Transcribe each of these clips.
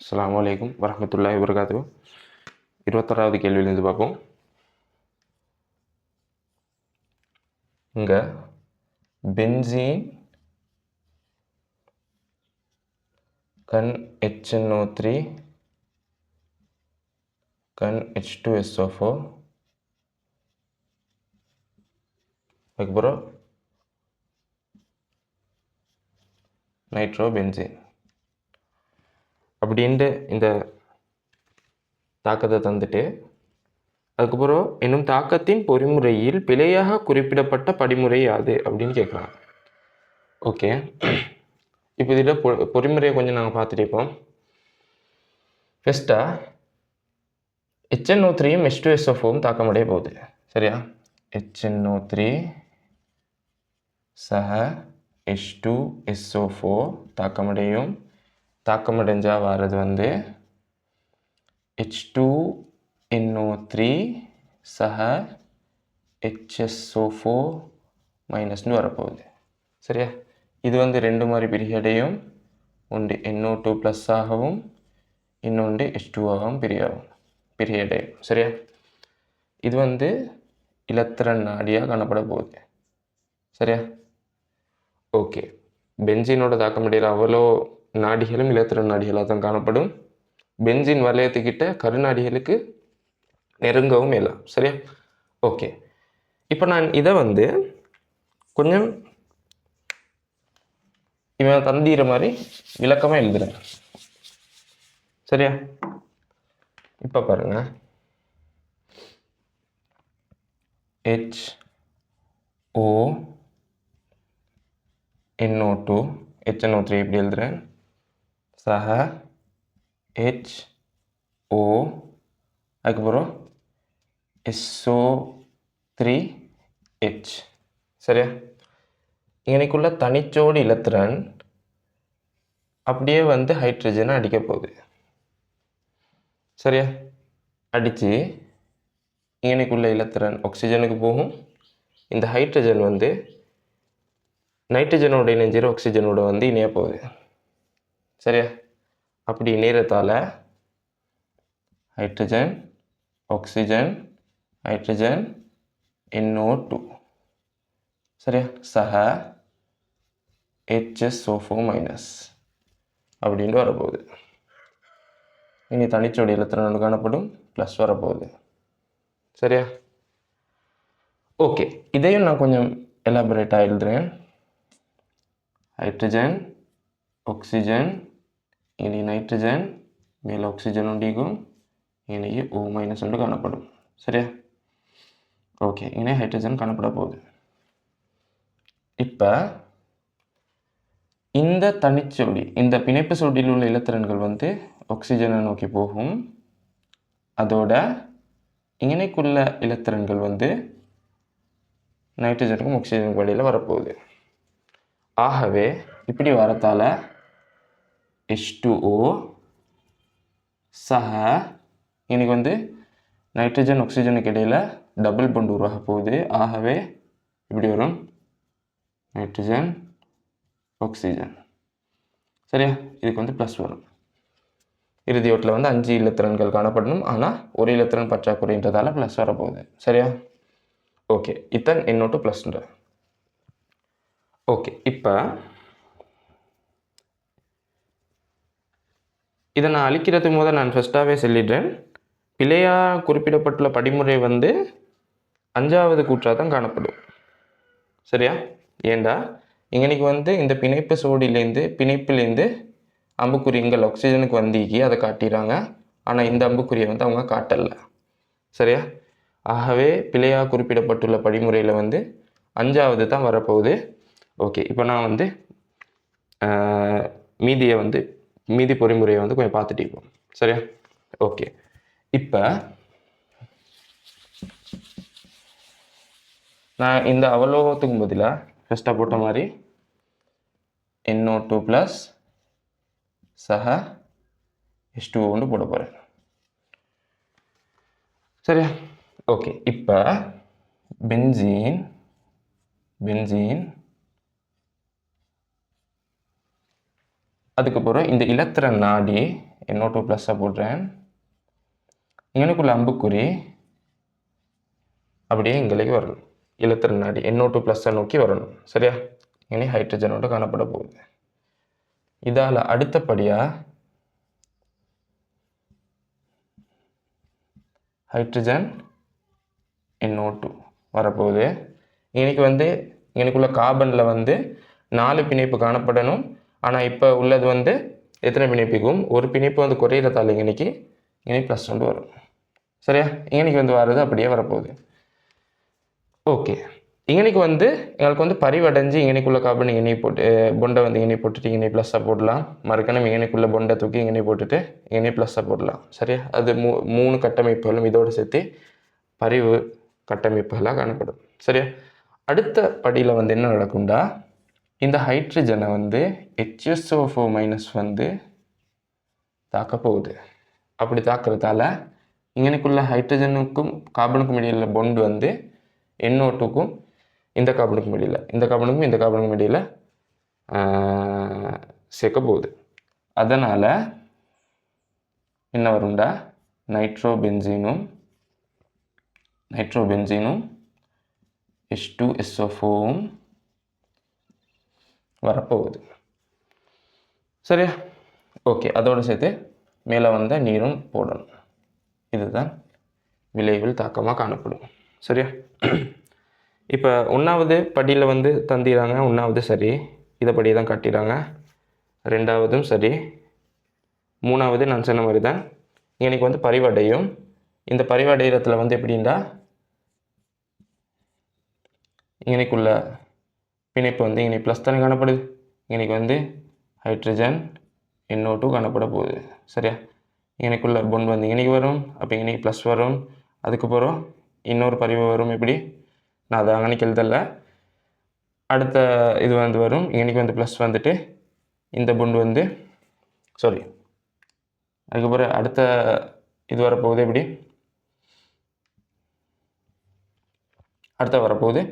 அஸ்ஸலாமு அலைக்கும் வரஹ்மத்துல்லாஹி வபரகாத்துஹு. 21வது கேள்வியிலிருந்து பார்ப்போம். இங்கே பென்சீன் கன் HNO3 கன் H2SO4 அதுக்கப்புறம் நைட்ரோ பென்சீன் அப்படின்ட்டு இந்த தாக்கத்தை தந்துட்டு அதுக்கப்புறம் இன்னும் தாக்கத்தின் பொறிமுறையில் பிழையாக குறிப்பிடப்பட்ட படிமுறை யாது அப்படின்னு கேட்குறாங்க. ஓகே, இப்போ இதில் பொறிமுறையை கொஞ்சம் நாங்கள் பார்த்துட்டு இருப்போம். ஃபஸ்ட்டாக HNO3யும் H2SO4ம் தாக்கமடைய போகுது. சரியா? HNO3 சக H2SO4 தாக்கமடையும். தாக்கமடைஞ்சால் வர்றது வந்து H2NO3 சக HSO4 மைனஸ்னு வரப்போகுது. சரியா? இது வந்து ரெண்டு மாதிரி பிரிகடையும். ஒன்று NO2 ப்ளஸ் ஆகவும் இன்னொன்று H2 ஆகவும் பிரியடையும். சரியா? இது வந்து இலத்திரன் நாடியாக காணப்பட போகுது. சரியா? ஓகே, பென்சீனோட தாக்கமடைகிற அவ்வளோ நாடிகளும் இலத்திரன் நாடிகளாக தான் காணப்படும். பென்சீன் வளையத்துக்கிட்ட கருநாடிகளுக்கு நெருங்கவும் இயலாம். சரியா? ஓகே, இப்போ நான் இதை வந்து கொஞ்சம் இவன் தந்திர மாதிரி விளக்கமாக எழுதுறேன். சரியா? இப்போ பாருங்க, HNO2 HNO3 எப்படி எழுதுறேன்? சக HO அதுக்கப்புறம் SO3H. சரியா? இங்கனைக்குள்ள தனிச்சோடு இலத்திரன் அப்படியே வந்து ஹைட்ரஜனை அடிக்க போகுது. சரியா? அடித்து இங்கனைக்குள்ள இலத்திரன் ஆக்சிஜனுக்கு போகும். இந்த ஹைட்ரஜன் வந்து நைட்ரஜனோட இணைஞ்சிற ஆக்சிஜனோட வந்து இணைய போகுது. சரியா? அப்படி இணையறதால ஹைட்ரஜன் ஆக்சிஜன் ஹைட்ரஜன் NO2 சரியா சக HSO4 மைனஸ் அப்படின்ட்டு வரப்போகுது. இனி தனிச்சோடி இலத்திரன் காணப்படும், ப்ளஸ் வரப்போகுது. சரியா? ஓகே, இதையும் நான் கொஞ்சம் எலாபரேட்டாக எழுதுறேன். ஹைட்ரஜன் ஆக்சிஜன் இனி நைட்ரஜன் மேலே ஆக்சிஜன் உண்டிக்கும் இன்றைக்கி O மைனஸ் ஒன்று காணப்படும். சரியா? ஓகே, இங்கே ஹைட்ரஜன் காணப்பட போகுது. இப்போ இந்த தனிச்சோடி இந்த பிணைப்பு சோடியில் உள்ள இலத்திரன்கள் வந்து ஆக்சிஜனை நோக்கி போகும். அதோட இங்கனைக்குள்ள இலத்திரன்கள் வந்து நைட்ரஜனுக்கும் ஆக்சிஜனுக்கும் இடையில் வரப்போகுது. ஆகவே இப்படி வரத்தால H2O சக இன்னைக்கு வந்து நைட்ரஜன் ஆக்சிஜனுக்கு இடையில் டபுள் பாண்ட் உருவாக போகுது. ஆகவே இப்படி வரும் நைட்ரஜன் ஆக்சிஜன். சரியா? இதுக்கு வந்து ப்ளஸ் வரும். இறுதி ஓட்டில் வந்து 5 இலத்திரன்கள் காணப்படணும். ஆனால் ஒரு இலத்திரன் பற்றாக்குறைன்றதால ப்ளஸ் வரப்போகுது. சரியா? ஓகே, இத்தன் NO2 ப்ளஸ்ன்ற. ஓகே, இப்போ இதை நான் அழிக்கிறதுக்கு முதல் நான் ஃபஸ்ட்டாகவே சொல்லிடுறேன். பிழையாக குறிப்பிடப்பட்டுள்ள படிமுறை வந்து 5வது கூற்றாக தான் காணப்படும். சரியா? ஏண்டா இங்கனைக்கு வந்து இந்த பிணைப்பிலேருந்து அம்புக்குறிங்கள் ஆக்சிஜனுக்கு வந்திக்கி அதை காட்டிடுறாங்க. ஆனால் இந்த அம்புக்குறியை வந்து அவங்க காட்டலை. சரியா? ஆகவே பிழையாக குறிப்பிடப்பட்டுள்ள படிமுறையில் வந்து 5வது தான் வரப்போகுது. ஓகே, இப்போ நான் வந்து மீதி பொறிமுறையை வந்து கொஞ்சம் பார்த்துட்டு இருப்போம். சரியா? ஓகே, இப்போ நான் இந்த அவலோகத்துக்கும் பதிலாக ஃபஸ்ட்டாக போட்ட மாதிரி NO2 ப்ளஸ் சக H2O ஒன்று போட போகிறேன். சரியா? ஓகே, இப்போ பென்சீன் அதுக்கப்புறம் இந்த இலத்திரன் நாடி NO2 ப்ளஸ்ஸை போடுறேன். இங்கனுக்குள்ள அம்புக்குறி அப்படியே இங்களுக்கு வரணும். இழுத்துற நாடி NO2 ப்ளஸ்ஸை நோக்கி வரணும். சரியா? இனி ஹைட்ரஜனோடு காணப்பட போகுது. இதால் அடுத்தபடியாக ஹைட்ரஜன் NO2 வரப்போகுது. இன்னைக்கு எனக்குள்ள கார்பனில் 4 பிணைப்பு காணப்படணும். ஆனால் இப்போ உள்ளது எத்தனை பிணைப்புக்கும் ஒரு பிணைப்பு குறையிறதால இன்னைக்கு ப்ளஸ் 2 வரும். சரியா? இன்னைக்கு வர்றது அப்படியே வரப்போகுது. ஓகே, இங்கனைக்கு எங்களுக்கு பரிவடைஞ்சு இங்கனைக்குள்ள கார்பன் இங்கனை போட்டு பொண்டை இங்கனை போட்டுட்டு இங்கனை ப்ளஸ்ஸாக போடலாம். மறுக்கணும் இங்கனைக்குள்ள பொண்டை தூக்கி இங்கனை போட்டுட்டு இங்கனை ப்ளஸ்ஸாக போடலாம். சரியா? அது 3 கட்டமைப்புகளும் இதோடு சேர்த்து பரிவு கட்டமைப்புகளாக காணப்படும். சரியா? அடுத்த படியில் என்ன நடக்கும்டா, இந்த ஹைட்ரஜனை HSO4- தாக்க போகுது. அப்படி தாக்குறதால இங்கனைக்குள்ள ஹைட்ரஜனுக்கும் கார்பனுக்கும் இடையில் பொண்டு NO2க்கும் இந்த கார்பனுக்கும் இடையில் இந்த கார்பனுக்கும் இடையில் சேர்க்க போகுது. அதனால் என்ன வரும்டா, நைட்ரோபென்சீனும் H2SO4வும் வரப்போகுது. சரியா? ஓகே, அதோடு சேர்த்து மேலே நீரும் போடணும். இதுதான் விளைவில் தாக்கமாக காணப்படும். சரியா? இப்போ 1வது படியில் தந்திராங்க. 1வது சரி, இதை படி தான் காட்டிடுறாங்க. 2வதும் சரி. 3வது நான் சொன்ன மாதிரி தான் எனக்கு பரிவடையும். இந்த பரிவடைகிறதுல எப்படின்னா, இங்கனைக்குள்ள பிணைப்பு இங்கே ப்ளஸ் தானே காணப்படுது. இன்றைக்கி ஹைட்ரஜன் NO2 காணப்பட போகுது. சரியா? இங்கனைக்குள்ள பொண்ட் இன்றைக்கி வரும். அப்போ இன்றைக்கி ப்ளஸ் வரும். அதுக்கப்புறம் இன்னொரு பரிவு வரும். எப்படி, நான் அதை அங்கனைக்கு எழுதலை. அடுத்த இது வரும். இன்றைக்கி ப்ளஸ் இந்த பொண்டு சாரி, அதுக்கப்புறம் அடுத்த இது வரப்போகுது. எப்படி, அடுத்த வரப்போகுது.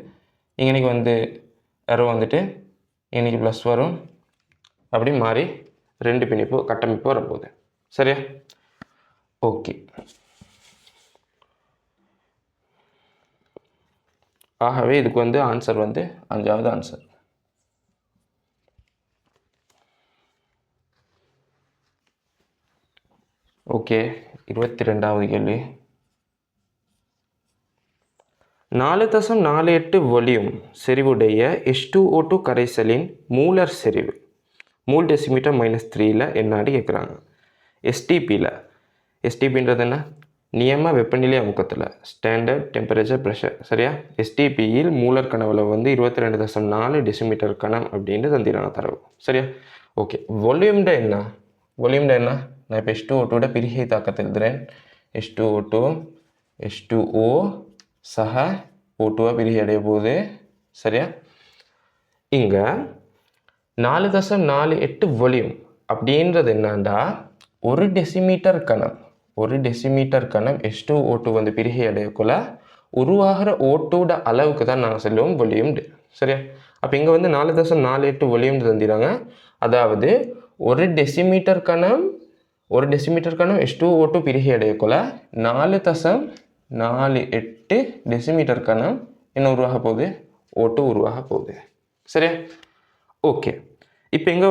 இன்றைக்கி எரோ இன்றைக்கி ப்ளஸ் வரும். அப்படி மாறி 2 பிணைப்பு கட்டமைப்பு வரப்போகுது. சரியா? ஓகே, ஆகவே இதுக்கு ஆன்சர் 5வது ஆன்சர். ஓகே, 22வது கேள்வி. 4.48 வால்யூம் செறிவுடைய H2O2 கரைசலின் மூலர் செறிவு மூல் டெசிமீட்டர் -3ல் என்னாடி கேட்குறாங்க. எஸ்டிபின்றது என்ன, நியம வெப்பநிலை அமுக்கத்தில், ஸ்டாண்டர்ட் டெம்பரேச்சர் ப்ரெஷர். சரியா? எஸ்டிபியில் மூலர் கனவில் 22.4 டெசிமீட்டர் கணம் அப்படின்னு தந்திரான தரவு. சரியா? ஓகே, வால்யூம்ட என்ன, நான் இப்போ H2O2 பிரிகை தாக்கத்தை எழுதுகிறேன். H2O சக O2 பிரிகை அடைய போகுது. சரியா? இங்கே 4.48 வால்யூம் அப்படின்றது என்னண்டா, 1 டெசிமீட்டர் கணம் H2O2 பிரிகை அடையக்குள்ள உருவாகிற O2 அளவுக்கு தான் நாங்கள் சொல்லுவோம் வால்யூம்டு. சரியா? அப்போ இங்கே 4.48 வால்யூம் தந்திராங்க. அதாவது 1 டெசிமீட்டர் கணம் H2O2 பிரிகை அடையக்குள்ள 4.48 டெசிமீட்டர் கணம் என்ன உருவாக போகுது, O2 உருவாக போகுது. சரியா? ஓகே, இப்போ இங்கே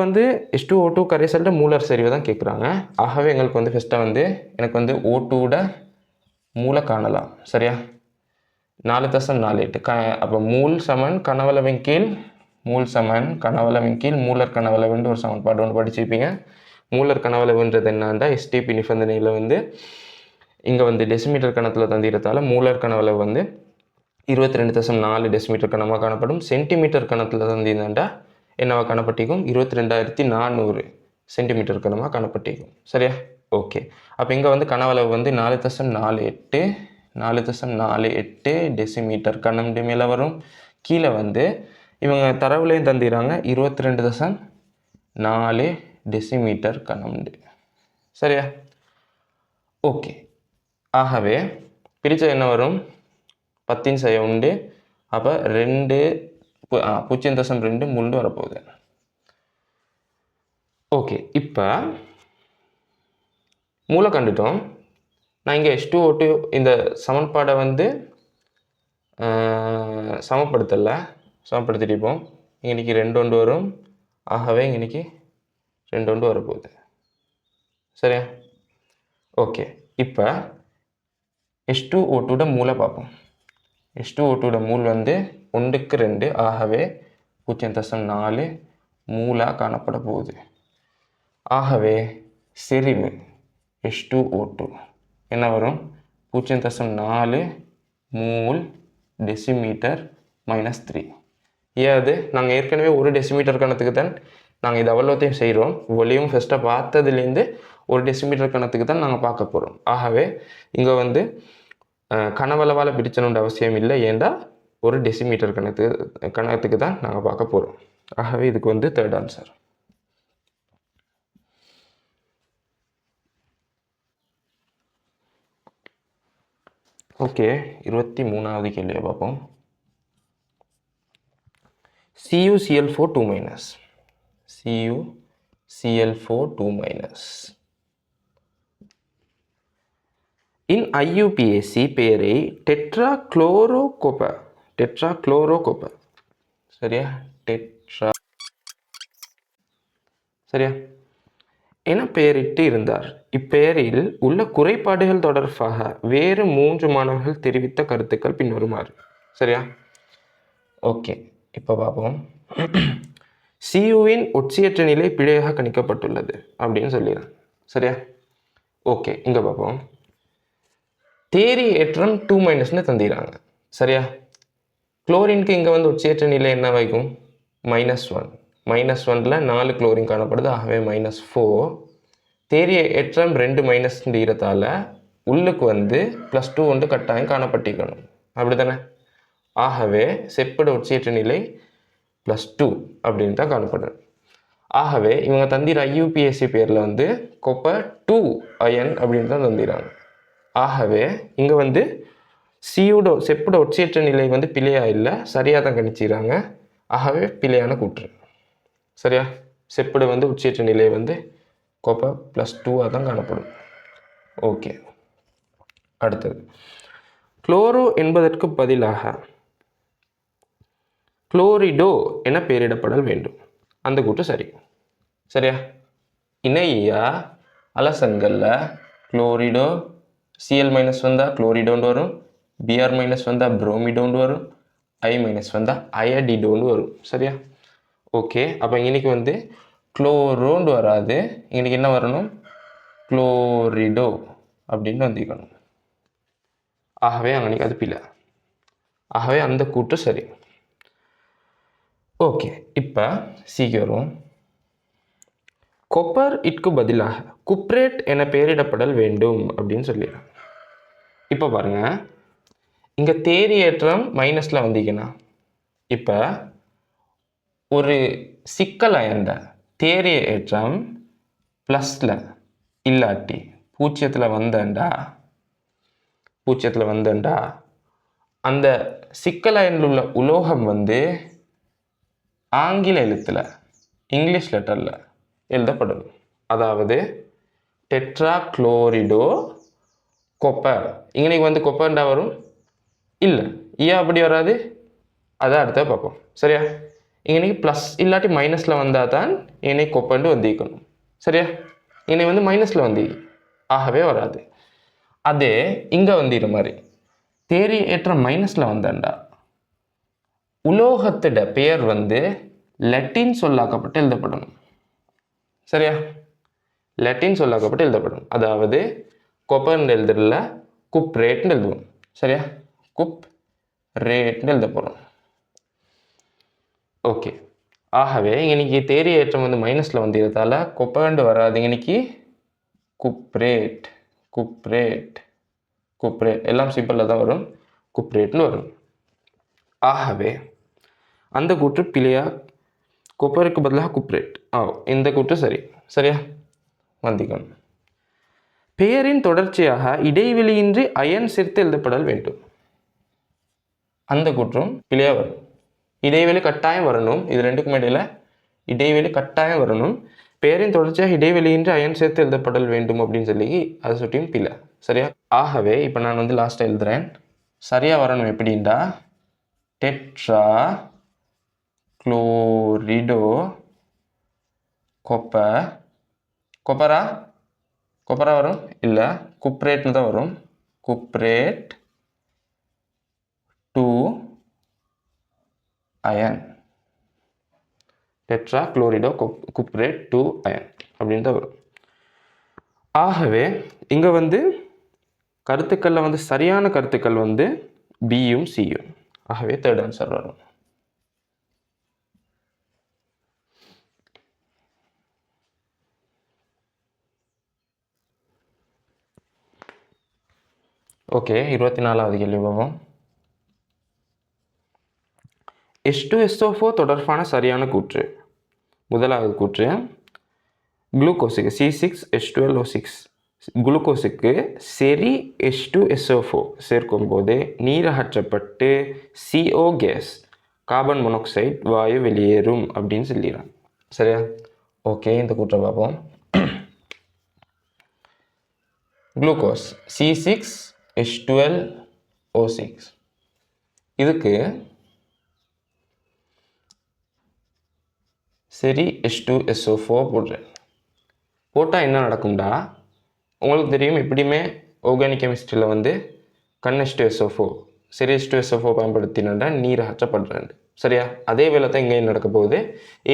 H2O2 கரைசல்ட மூலர் செறிவு தான் கேட்குறாங்க. ஆகவே எங்களுக்கு ஃபஸ்ட்டாக எனக்கு O2 மூலை காணலாம். சரியா? 4.48 அப்போ மூல் சமன் கனவளவின் கீழ் மூலர் கனவளவுன்ற ஒரு சமன்பாடு ஒன்று படிச்சிருப்பீங்க. மூலர் கனவளவுன்றது என்னன்னா, எஸ்டிபி நிபந்தனையில் இங்கே டெசிமீட்டர் கணத்தில் தந்திரத்தால் மூலர் கனவளவு 22.4 டெசிமீட்டர் கணமாக காணப்படும். சென்டிமீட்டர் கணத்தில் தந்திருந்தாண்டா என்னவா காணப்பட்டிருக்கும், 22,400 சென்டிமீட்டர் கணமாக காணப்பட்டிருக்கும். சரியா? ஓகே, அப்போ இங்கே கனவளவு 4.48 டெசிமீட்டர் கணம் மேலே வரும். கீழே இவங்க தரவுலையும் தந்திராங்க 22.4 டெசிமீட்டர் கணம். சரியா? ஓகே, ஆகவே பிரித்த என்ன வரும், 10 செய்ய உண்டு. அப்போ 0.2 வரப்போகுது. ஓகே, இப்போ மூலை கண்டுட்டோம். நான் இங்கே H2O2 இந்த சமன்பாடை வந்து சமப்படுத்திட்டிப்போம். இன்றைக்கி 2 ஒன்று வரும். ஆகவே இன்றைக்கி 2 ஒன்று வரப்போகுது. சரியா? ஓகே. இப்போ H2O2 மூலை பார்ப்போம். H2O2 மூல் வந்து 1க்கு 2, ஆகவே 0.4 மூலாக காணப்பட போகுது. ஆகவே செறிவு H2O2 என்ன வரும்? 0.4 மூல் டெசிமீட்டர் -3. ஏன் அது? நாங்கள் ஏற்கனவே 1 டெசிமீட்டர் கணத்துக்கு தான் நாங்கள் இது அவ்வளோத்தையும் செய்கிறோம். ஒலியும் ஃபஸ்ட்டாக பார்த்ததுலேருந்து 1 டெசிமீட்டர் கணத்துக்கு தான் நாங்கள் பார்க்க போகிறோம். ஆகவே இங்கே வந்து கனவளவால் பிரிச்சணுன்ற அவசியம் இல்லை. ஏண்டா 1 டெசிமீட்டர் கணத்துக்கு தான் நாங்கள் பார்க்க போகிறோம். ஆகவே இதுக்கு வந்து தேர்ட் ஆன்சர். ஓகே, 23வது கேள்வியை பார்ப்போம். CuCl4 2-. CuCl4 2-. In IUPAC பெயரை டெட்ராக்ளோரோகோப்பர் சரியா? சரியா என பெயரிட்டு இருந்தார். இப்பெயரில் உள்ள குறைபாடுகள் தொடர்பாக வேறு 3 மாணவர்கள் தெரிவித்த கருத்துக்கள் பின்வருமாறு. சரியா? ஓகே, இப்போ பார்ப்போம். சியுவின் ஒட்சியற்ற நிலை பிழையாக கணிக்கப்பட்டுள்ளது அப்படின்னு சொல்லிடுறேன். சரியா? ஓகே, இங்கே பார்ப்போம். தேரி ஏற்றம் 2- தந்திராங்க. சரியா? குளோரினுக்கு இங்கே வந்து ஒட்சியற்ற நிலை என்ன வைக்கும்? -1. -1ல் 4 குளோரின் காணப்படுது. ஆகவே -4. தேரிய ஏற்றம் 2- ஈரத்தால் உள்ளுக்கு வந்து +2 ஒன்று கட்டாயம் காணப்பட்டிருக்கணும். அப்படி தானே? ஆகவே செப்பட ஒட்சியற்ற நிலை +2 அப்படின்னு தான் காணப்படுது. ஆகவே இவங்க தந்திர IUPAC பேரில் வந்து copper 2 அயன் அப்படின்னு தான் தந்திராங்க. ஆகவே இங்கே வந்து செப்பட ஒட்சியற்ற நிலை வந்து பிழையாக இல்லை, சரியாக தான் கணிச்சிக்கிறாங்க. ஆகவே பிழையான கூற்று. சரியா? செப்படு வந்து ஒட்சியற்ற நிலை வந்து copper +2 தான் காணப்படும். ஓகே, அடுத்தது குளோரோ என்பதற்கு பதிலாக குளோரிடோ என பெயரிடப்படல் வேண்டும். அந்த கூற்று சரி. சரியா? இணையா அலசன்களில் குளோரிடோ Cl- வந்தால் குளோரிடோன்னு வரும், Br- வந்தால் புரோமிடோன்னு வரும், I- வந்தால் அயடிடோன்னு வரும். சரியா? ஓகே, அப்போ இன்னைக்கு வந்து குளோரோண்டு வராது, இன்னைக்கு என்ன வரணும்? குளோரிடோ அப்படின்னு வந்திருக்கணும். ஆகவே அன்னைக்கு அது பிள்ளை. ஆகவே அந்த கூற்று சரி. ஓகே, இப்போ சிக்கு வருவோம். கொப்பர் இட்கு பதிலாக குப்ரேட் என பெயரிடப்படல் வேண்டும் அப்படின்னு சொல்லிடுறேன். இப்போ பாருங்க, இங்கே தேரி ஏற்றம் மைனஸில் வந்தீங்கன்னா, இப்போ ஒரு சிக்கல் அயந்த தேரிய ஏற்றம் ப்ளஸில் இல்லாட்டி பூஜ்ஜியத்தில் வந்தேன்டா அந்த சிக்கல் அயனில் உள்ள உலோகம் வந்து ஆங்கில எழுத்தில் இங்கிலீஷ் லெட்டரில் எழுதப்படணும். அதாவது டெட்ராக்ளோரிடோ கொப்பர். இன்றைக்கி வந்து கொப்பர்ண்டா வரும் இல்லை, ஏன் அப்படி வராது? அதை அடுத்த பார்ப்போம். சரியா? இன்னைக்கு ப்ளஸ் இல்லாட்டி மைனஸில் வந்தால் தான் இன்னைக்கு கொப்பண்டு வந்திருக்கணும். சரியா? இன்னைக்கு வந்து மைனஸில் வந்து ஆகவே வராது. அதே இங்கே வந்திருக்கிற மாதிரி தேரி ஏற்ற மைனஸில் வந்தாண்டா உலோகத்திட பெயர் வந்து லட்டின் சொல்லாக்கப்பட்டு எழுதப்படணும். சரியா? லட்டின் சொல்லாக்கப்பட்டு எழுதப்படும். அதாவது கொப்பர்னு எழுதுறதுல குப்ரேட்னு எழுதுவோம். சரியா? குப்ரேட்னு எழுத போகிறோம். ஓகே, ஆகவே இன்னைக்கு தேரி ஏற்றம் வந்து மைனஸில் வந்ததால் கொப்பர்ண்டு வராது. இன்னைக்கு குப்ரேட் எல்லாம் சிம்பிளில் தான் வரும், குப்ரேட்னு வரும். ஆகவே அந்த கூற்று பிழையா, கொப்பருக்கு பதிலாக குப்ரேட். இந்த கூற்று சரி. சரியா? வந்திக்கணும். பெயரின் தொடர்ச்சியாக இடைவெளியின்றி அயன் சேர்த்து எழுதப்படல் வேண்டும். அந்த கூற்றும் பிழையாக வரும். இடைவெளி கட்டாயம் வரணும். இது ரெண்டுக்கும் இடையில் இடைவெளி கட்டாயம் வரணும். பெயரின் தொடர்ச்சியாக இடைவெளியின்றி அயன் சேர்த்து எழுதப்படல் வேண்டும் அப்படின்னு சொல்லி அதை சுட்டியும் பிள்ளை. சரியா? ஆகவே இப்போ நான் வந்து லாஸ்ட்டாக எழுதுகிறேன். சரியாக வரணும் எப்படின்டா டெட்ரா குளோரிடோ கொப்பரா வரும் இல்லை, குப்ரேட்னு தான் வரும். குப்ரேட் 2 அயன், டெட்ரா குளோரிடோ குப்ரேட் 2 அயன் அப்படின்னு தான் வரும். ஆகவே இங்கே வந்து கருத்துக்களில் வந்து சரியான கருத்துக்கள் வந்து பியும் சியும். ஆகவே தேர்ட் ஆன்சர் வரும். ஓகே, 24வது கேள்வி பார்ப்போம். H2SO4 தொடர்பான சரியான கூற்று. முதலாவது கூற்று, குளுக்கோஸுக்கு C6H12O6 குளுக்கோஸுக்கு சரி H2SO4 சேர்க்கும் போது நீர் அகற்றப்பட்டு CO கேஸ் கார்பன் மோனாக்சைடு வாயு வெளியேறும் அப்படின்னு சொல்லிடுறான். சரியா? ஓகே, இந்த கூற்றை பார்ப்போம். குளுக்கோஸ் C6H12O6 இதுக்கு சரி H2SO4 போடுறேன். போட்டால் என்ன நடக்கும்டா, உங்களுக்கு தெரியும் எப்படியுமே ஆர்கானிக் கெமிஸ்ட்ரியில் வந்து H2SO4 சரி H2SO4 பயன்படுத்தினா நீர் அகற்றப்படுறேன். சரியா? அதே வேலை தான் இங்கே நடக்க போகுது.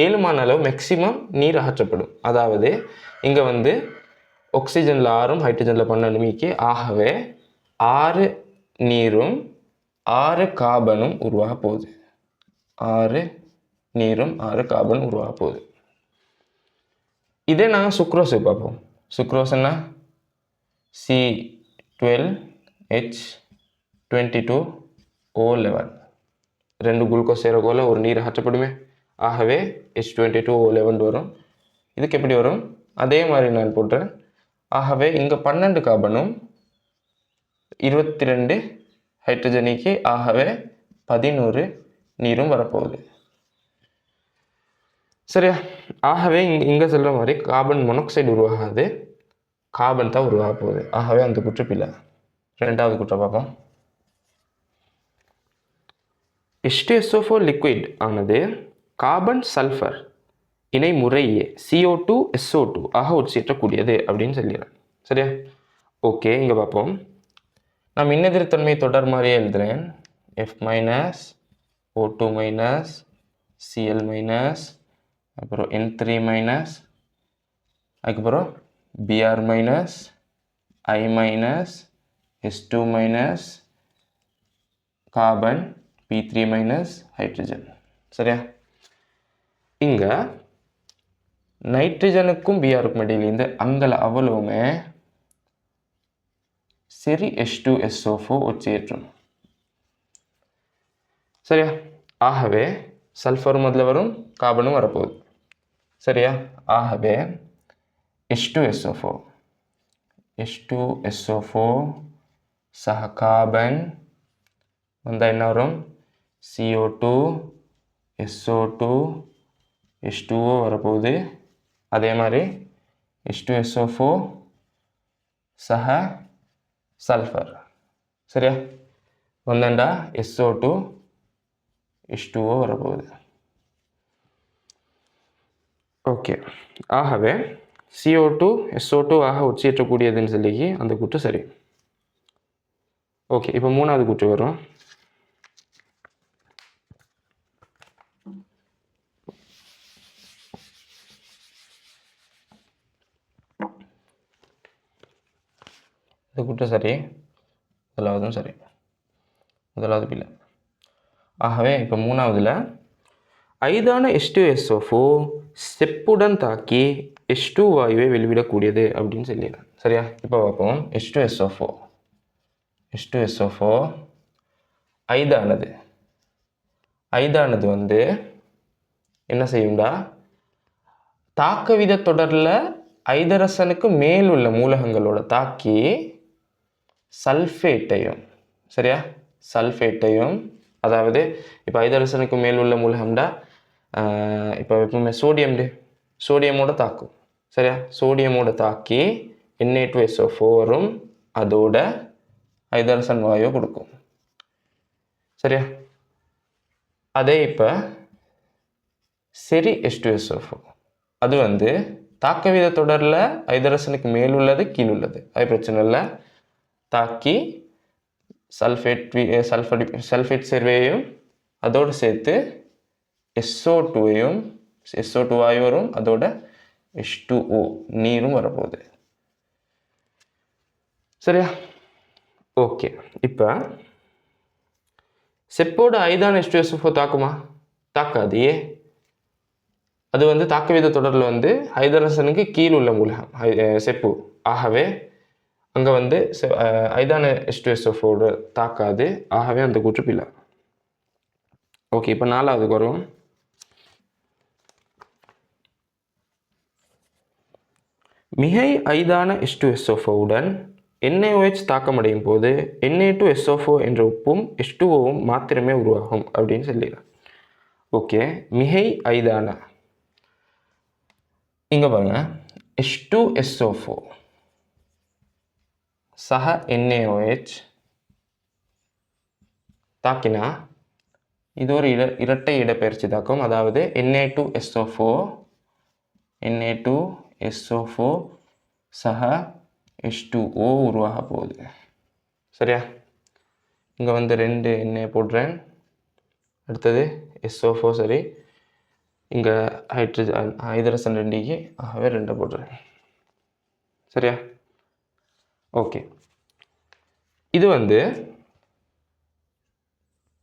7மான அளவு மேக்சிமம் நீர் அகற்றப்படும். அதாவது இங்கே வந்து ஆக்சிஜனில் 6ம் ஹைட்ரஜனில் 12 மீக்கி. ஆகவே 6 நீரும் 6 கார்பனும் உருவாக போகுது. 6 நீரும் 6 கார்பன் உருவாக போகுது. இதே நாங்கள் சுக்ரோஸு பார்ப்போம். சுக்ரோஸ்னா C12H22O11 2 குளுக்கோஸ் சேரக்கோல ஒரு நீர் அகற்றப்படுமே. ஆகவே H22O11 வரும். இதுக்கு எப்படி வரும்? அதே மாதிரி நான் போட்டேன். ஆகவே இங்கே 12 கார்பனும் 22 ஹைட்ரஜனிக்கு. ஆகவே 11 நீரும் வரப்போகுது. சரியா? ஆகவே இங்கே சொல்கிற மாதிரி கார்பன் மோனாக்சைடு உருவாகாது, கார்பன் தான் உருவாக போகுது. ஆகவே அந்த குற்றப்பில்லை. ரெண்டாவது குற்ற பார்ப்போம். H2SO4 லிக்விட் ஆனது கார்பன் சல்ஃபர் இணை முறையே CO2 SO2 ஆக உட்சேற்றக்கூடியது அப்படின்னு சொல்லிடுறேன். சரியா? ஓகே, இங்கே பார்ப்போம். நான் மின்னெதிர்த்தன்மை தொடர் மாதிரியே எழுதுகிறேன். F- O2- Cl- அப்புறம் N3- அதுக்கப்புறம் Br- I- S2- carbon P3- hydrogen. சரியா? இங்கே நைட்ரஜனுக்கும் பிஆருக்கும் இடையிலேருந்து அங்கே அவ்வளவுமே சரி H2SO4 உட்சேற்றும். சரியா? ஆகவே சல்ஃபரும் அதில் வரும், கார்பனும் வரப்போகுது. சரியா? ஆகவே H2SO4 சக கார்பன் வந்தால் என்ன வரும்? CO2 SO2 H2O வரப்போகுது. அதே மாதிரி H2SO4 சக சல்ஃபர். சரியா? வந்தாண்டா SO2 H2O வரப்போகுது. ஓகே, ஆகவே CO2 SO2 ஆக உட்சேற்றக்கூடியதுன்னு சொல்லி அந்த கூற்று சரி. ஓகே, இப்போ மூணாவது கூற்று வரும். இந்த கூற்று சரி, முதலாவதும் சரி, முதலாவது பிள்ளை. ஆகவே இப்போ மூணாவதுல ஐதான H2SO4 செப்புடன் தாக்கி H2 வாயுவை வெளிவிடக்கூடியது அப்படின்னு சொல்லிடுறேன். சரியா? இப்போ பார்ப்போம். H2SO4 ஐதானது வந்து என்ன செய்யும்டா, தாக்க வித தொடரில் ஐதரசனுக்கு மேல் உள்ள மூலகங்களோட தாக்கி சல்ஃபேட்டையும், சரியா, சல்ஃபேட்டையும், அதாவது இப்போ ஐதரசனுக்கு மேல் உள்ள மூலகம்டா இப்போ எப்பவுமே சோடியமோட தாக்கும். சரியா? சோடியமோட தாக்கி Na2SO4 வரும், அதோட ஹைதரசன் வாயு கொடுக்கும். சரியா? அதே இப்போ சரி H2SO4 அது வந்து தாக்கவித தொடரில் ஹைதரசனுக்கு மேல் உள்ளது கீழ் உள்ளது, அது பிரச்சனை இல்லை. தாக்கி சல்ஃபேட் சேர்வையையும் அதோடு சேர்த்து SO2 வாயு வரும், அதோட H2O நீரும் வரப்போகுது. சரியா? ஓகே. இப்போ செப்போட ஐதான H2SO4 தாக்குமா? தாக்காது. அது வந்து தாக்கவித தொடரில் வந்து ஹைதரசனுக்கு கீழ் உள்ள மூலகம் செப்பு. ஆகவே அங்கே வந்து ஐதான H2SO4 தாக்காது. ஆகவே அந்த கூற்று பிழை. ஓகே. இப்போ 4வதுக்கு வருவோம். மிகை ஐதான H2SO4 உடன் NaOH தாக்கமடையும் போது Na2SO4 என்ற உப்பும் H2Oவும் மாத்திரமே உருவாகும் அப்படின்னு சொல்லிடுறேன். ஓகே. மிகை ஐதான இங்கே பாருங்க, H2SO4 சக NaOH தாக்கினா இது ஒரு இரட்டை இடப்பெயர்ச்சி தாக்கம். அதாவது Na2SO4 சக H2O உருவாக போகுது. சரியா? இங்கே வந்து 2 Na போடுறேன், அடுத்தது SO4. சரி, இங்கே ஹைதரசன் 2 ஆகவே 2 போடுறேன். சரியா? ஓகே. இது வந்து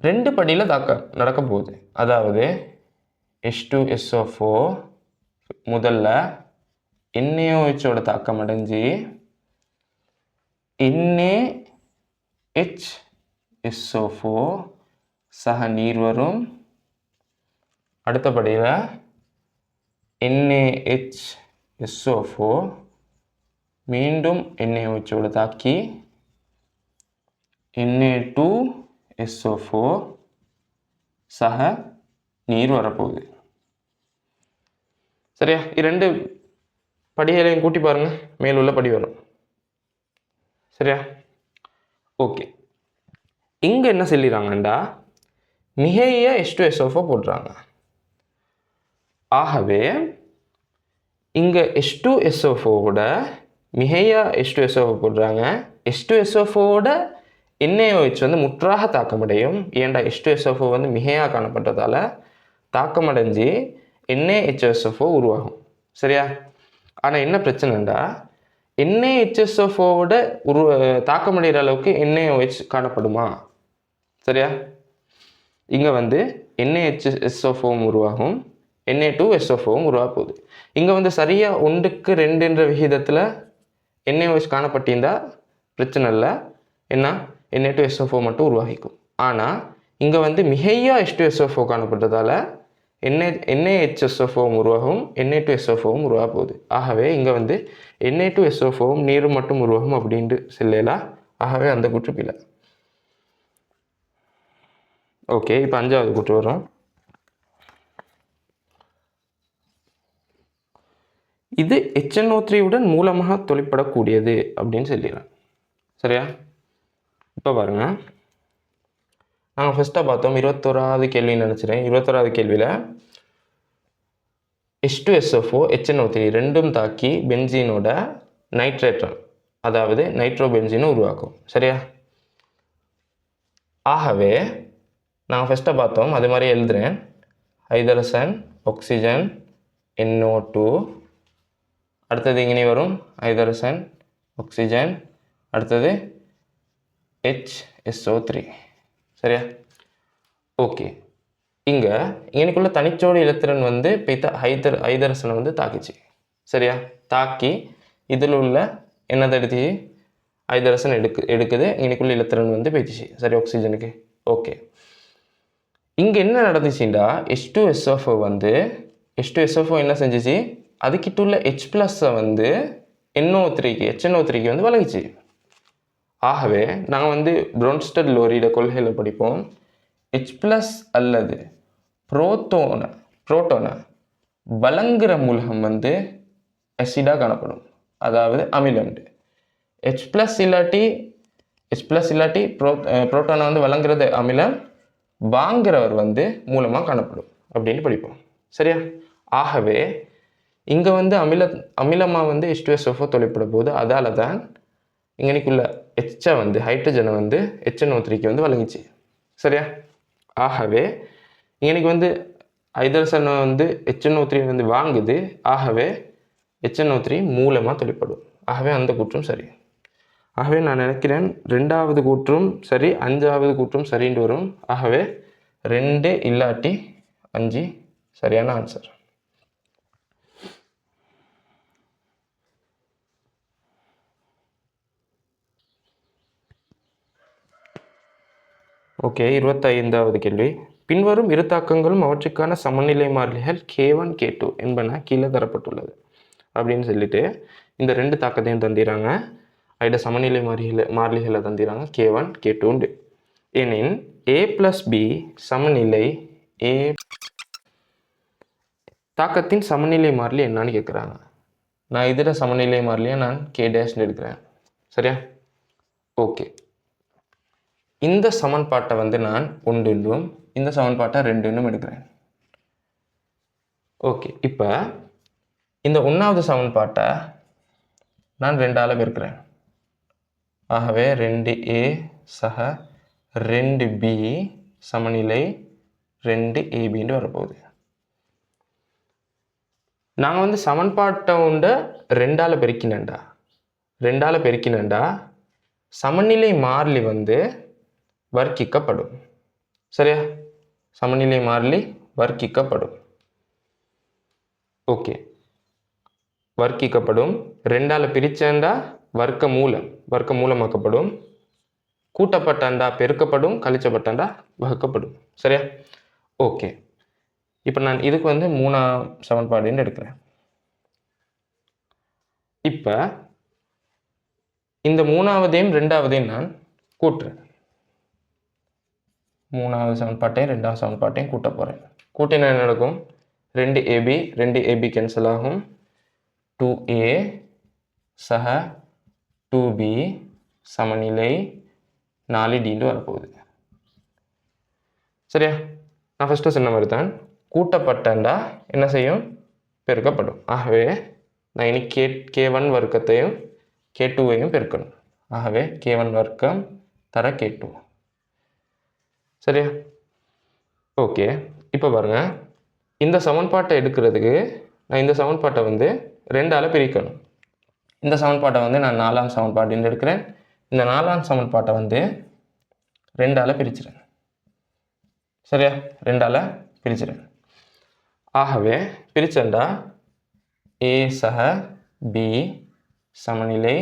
2 படியில் நடக்க போகுது. அதாவது H2SO4 முதல்ல NaOHோட தாக்கம் அடைஞ்சு NaHSO4 சக நீர் வரும். அடுத்தபடியில் NaHSO4 மீண்டும் NaOHோட தாக்கி Na2SO4 சக நீர் வரப்போகுது. சரியா? 2 படிகளையும் கூட்டி பாருங்க, மேலுள்ள படி வரும். சரியா? ஓகே. இங்கே என்ன சொல்லிடுறாங்கண்டா, மிகைய H2SO4 போடுறாங்க. ஆகவே இங்கே H2SO4 மிகைய H2SO4 போடுறாங்க. H2SO4 NaOH வந்து முற்றாக தாக்கமடையும். ஏன்டா H2SO4 வந்து மிகையாக காணப்பட்டதால் தாக்கமடைஞ்சு NaHSO4 உருவாகும். சரியா? ஆனால் என்ன பிரச்சனைண்டா, NaHSO4 தாக்கமடைகிற அளவுக்கு NaOH காணப்படுமா? சரியா? இங்கே வந்து NaHSO4 உருவாகும், Na2SO4 உருவாக போகுது. இங்கே வந்து சரியாக 1:2 விகிதத்தில் NaOH காணப்பட்டிருந்தால் பிரச்சனை இல்லை, என்ன Na2SO4 மட்டும் உருவாகிக்கும். ஆனால் இங்கே வந்து மிகையா H2SO4 காணப்பட்டதால் NaHSO4 உருவாகும், Na2SO4 உருவாக போகுது. ஆகவே இங்கே வந்து Na2SO4 நீரும் மட்டும் உருவாகும் அப்படின்ட்டு சொல்லலாம். ஆகவே அந்த கூற்று பிழை. ஓகே. இப்போ 5வது கூற்று வரும். இது HNO3 உடன் மூலமாக தொழிற்படக்கூடியது அப்படின்னு சொல்லிடுறேன். சரியா? இப்போ பாருங்க, நாங்கள் ஃபஸ்ட்டாக பார்த்தோம் 21வது கேள்வின்னு நினச்சிறேன். 21வது கேள்வியில் H2SO4 HNO3 ரெண்டும் தாக்கி பென்சீனோட நைட்ரேட்டன், அதாவது நைட்ரோபென்சீனை உருவாக்கும். சரியா? ஆகவே நாங்கள் ஃபஸ்ட்டாக பார்த்தோம், அது மாதிரி எழுதுகிறேன். ஹைதரசன், ஆக்சிஜன், NO2, அடுத்தது இங்கே வரும் ஹைதரசன், ஆக்சிஜன், அடுத்தது HSO3. சரியா? ஓகே. இங்கனைக்குள்ள தனிச்சோடி இலத்திரன் வந்து ஹைதரசனை வந்து தாக்கிச்சு. சரியா? தாக்கி இதில் உள்ள என்னதை எடுத்துச்சு, ஹைதரசன் எடுக்குது. இங்கனைக்குள்ள இலத்திரன் வந்து போயிடுச்சு. சரி, ஆக்சிஜனுக்கு. ஓகே. இங்கே என்ன நடந்துச்சுண்டா, H2SO4 வந்து H2SO4 என்ன செஞ்சிச்சு, அதுக்கிட்ட உள்ள H+ வந்து HNO3க்கு வந்து வழங்கிச்சு. ஆகவே நாங்கள் வந்து ப்ரோன்ஸ்டட் லோரியோட கொள்கையில் படிப்போம், H+ அல்லது புரோட்டோனை வழங்குகிற மூலகம் வந்து அசிடாக காணப்படும், அதாவது அமிலம். H ப்ளஸ் இல்லாட்டி புரோட்டானை வந்து வழங்குறது அமிலம், வாங்குறவர் வந்து மூலமாக காணப்படும் அப்படின்னு படிப்போம். சரியா? ஆகவே இங்கே வந்து அமிலமாக வந்து H2SO4 தொழிற்பட போது அதால தான் இங்கனைக்குள்ள எச்சை வந்து ஹைட்ரஜனை வந்து HNO3க்கு வந்து வழங்கிச்சு. சரியா? ஆகவே இங்கனைக்கு வந்து ஹைட்ரஜனை வந்து HNO3 வந்து வாங்குது, ஆகவே HNO3 மூலமாக தொழிற்படும். ஆகவே அந்த கூற்றும் சரி. ஆகவே நான் நினைக்கிறேன் 2வது கூற்றும் சரி, 5வது கூற்றும் சரின்னு வரும். ஆகவே 2 இல்லாட்டி 5 சரியான ஆன்சர். ஓகே, 25வது கேள்வி. பின்வரும் இரு தாக்கங்களும் அவற்றுக்கான சமநிலை மாறிலிகள் K1 K2 என்பன கீழே தரப்பட்டுள்ளது அப்படின்னு சொல்லிட்டு இந்த 2 தாக்கத்தையும் தந்திராங்க. அதில் சமநிலை மாறிலிகளை தந்திராங்க K1 K2. எனின் A + B சமநிலை A தாக்கத்தின் சமநிலை மாறிலி என்னன்னு கேட்குறாங்க. நான் இதில் சமநிலை மாறிலியை நான் K' எடுக்கிறேன். சரியா? ஓகே, இந்த சமன்பாட்டை வந்து நான் 1 இந்த சமன்பாட்டை 2 எடுக்கிறேன். ஓகே, இப்போ இந்த 1வது சமன்பாட்டை நான் 2ஆல் பெருக்கிறேன். ஆகவே 2A சக 2B சமநிலை 2AB வரப்போகுது. நாங்கள் வந்து சமன்பாட்டை 2ஆல் பெருக்கினேன்டா சமநிலை மாறிலி வந்து வர்க்கிக்கப்படும். சரியா? சமநிலை மாறிலி வர்க்கிக்கப்படும். ஓகே, வர்க்கிக்கப்படும். 2ஆல் பிரிச்சேன்டா வர்க்க மூலமாக்கப்படும். கூட்டப்பட்டாண்டா பெருக்கப்படும், கழிச்சப்பட்டாண்டா வகுக்கப்படும். சரியா? ஓகே, இப்போ நான் இதுக்கு வந்து 3ஆம் சமன்பாடுன்னு எடுக்கிறேன். இப்போ இந்த 3ஆவதையும் 2ஆவதையும் நான் கூட்டுறேன். 3வது சமன்பாட்டையும் 2ஆவது சமன்பாட்டையும் கூட்ட போகிறேன். கூட்டினா என்ன நடக்கும்? 2AB கேன்சல் ஆகும். 2A சக 2B சமநிலை 4D வரப்போகுது. சரியா? நான் ஃபஸ்ட்டு சொன்ன மாதிரி தான், கூட்டப்பட்டண்டா என்ன செய்யும்? பெருக்கப்படும். ஆகவே நான் இனி K1 வர்க்கத்தையும் K2வையும் பெருக்கணும். ஆகவே K1 வர்க்கம் தர K2. சரியா? ஓகே, இப்போ பாருங்க, இந்த சமன்பாட்டை எடுக்கிறதுக்கு நான் இந்த சமன்பாட்டை வந்து 2ஆல் பிரிக்கணும். இந்த சமன்பாட்டை வந்து நான் 4ஆம் சமன்பாடுன்னு எடுக்கிறேன். இந்த 4ஆம் சமன்பாட்டை வந்து 2ஆல் பிரிச்சிடறேன். சரியா? 2ஆல் பிரிச்சிடறேன். ஆகவே பிரிச்சண்டா A சக B சமநிலை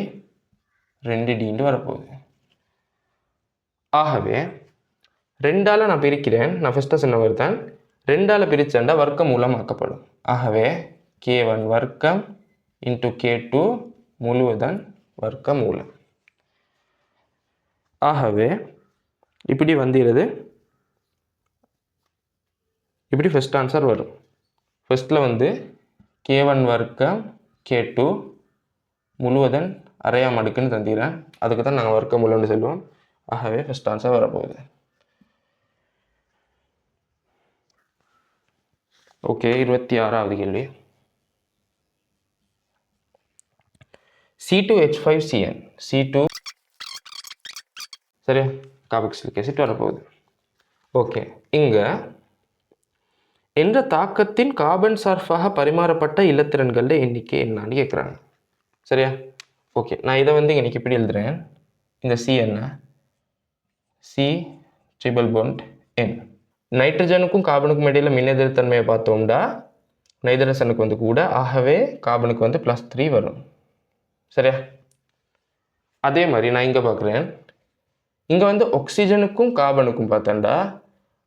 2D வரப்போகுது. ஆகவே 2ஆல் நான் பிரிக்கிறேன். நான் ஃபஸ்ட்டாக சொன்ன மாதிரி தான், 2ஆல் பிரிச்சண்டா வர்க்க மூலமாக்கப்படும். ஆகவே K1 வர்க்கம் இன்ட்டு K2 முழுவதன் வர்க்க மூலம். ஆகவே இப்படி வந்துடுது. இப்படி ஃபஸ்ட் ஆன்சர் வரும். ஃபஸ்ட்டில் வந்து K1 வர்க்கம் K2 முழுவதன் அரையாம் அடுக்குன்னு தந்திக்கிறேன். அதுக்கு தான் நாங்கள் வர்க்க மூலம்னு சொல்லுவோம். ஆகவே ஃபஸ்ட் ஆன்சர் வரப்போகுது. ஓகே, 26வது கேள்வி. C2H5CN C2 சரியா? கார்பாக்சிலிக் ஆசிட் வரப்போகுது. ஓகே, இங்கே என்ற தாக்கத்தின் கார்பன் சார்பாக பரிமாறப்பட்ட இலத்திரன்களில் எண்ணிக்கை என்னான்னு கேட்குறாங்க. சரியா? ஓகே, நான் இதை வந்து இன்னைக்கு இப்படி எழுதுறேன். இந்த C என்ன? C triple bond N. நைட்ரஜனுக்கும் கார்பனுக்கும் இடையில் மின்னெதிர்த்தன்மையை பார்த்தோம்னா நைட்ரஜனுக்கு வந்து கூட, ஆகவே கார்பனுக்கு வந்து +3 வரும். சரியா? அதே மாதிரி நான் இங்கே பார்க்குறேன். இங்கே வந்து ஆக்சிஜனுக்கும் கார்பனுக்கும் பார்த்தேன்டா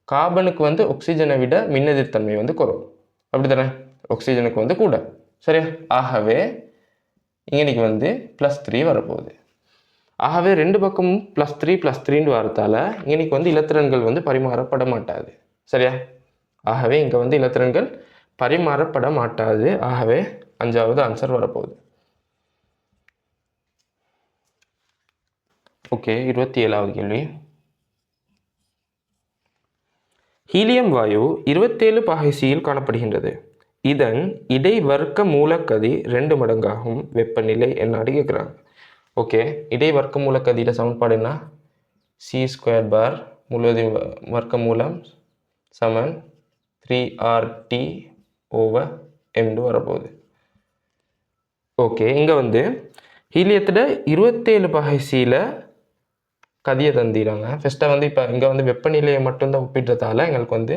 கார்பனுக்கு வந்து ஆக்சிஜனை விட மின்னெதிர்த்தன்மை வந்து குறைவு. அப்படி தானே? ஆக்சிஜனுக்கு வந்து கூட. சரியா? ஆகவே இங்கனைக்கு வந்து +3 வரப்போகுது. ஆகவே 2 பக்கமும் +3 வரத்தால இங்கனைக்கு வந்து இலத்திரன்கள் வந்து பரிமாறப்பட மாட்டாது. சரியா? ஆகவே இங்கே வந்து இலத்திரன்கள் பரிமாறப்பட மாட்டாது. ஆகவே அஞ்சாவது ஆன்சர் வரப்போகுது. ஓகே, 27வது கேள்வி. ஹீலியம் வாயு 27 பாகை சியில் காணப்படுகின்றது. இதன் இடைவர்க்க மூலக்கதி 2 மடங்காகும் வெப்பநிலை என்னன்னு கேட்குறாங்க. ஓகே, இடைவர்க்க மூலக்கதியில் சமன்பாடு என்ன? C² முழுவதி வர்க்க மூலம் சமன் 3RT/m வரப்போகுது. ஓகே, இங்கே வந்து ஹீலியத்தில் 27 பாகை சியில் கதியை தந்திராங்க. ஃபஸ்ட்டாக வந்து இப்போ இங்கே வந்து வெப்பநிலையை மட்டும்தான் ஒப்பிடுறதால எங்களுக்கு வந்து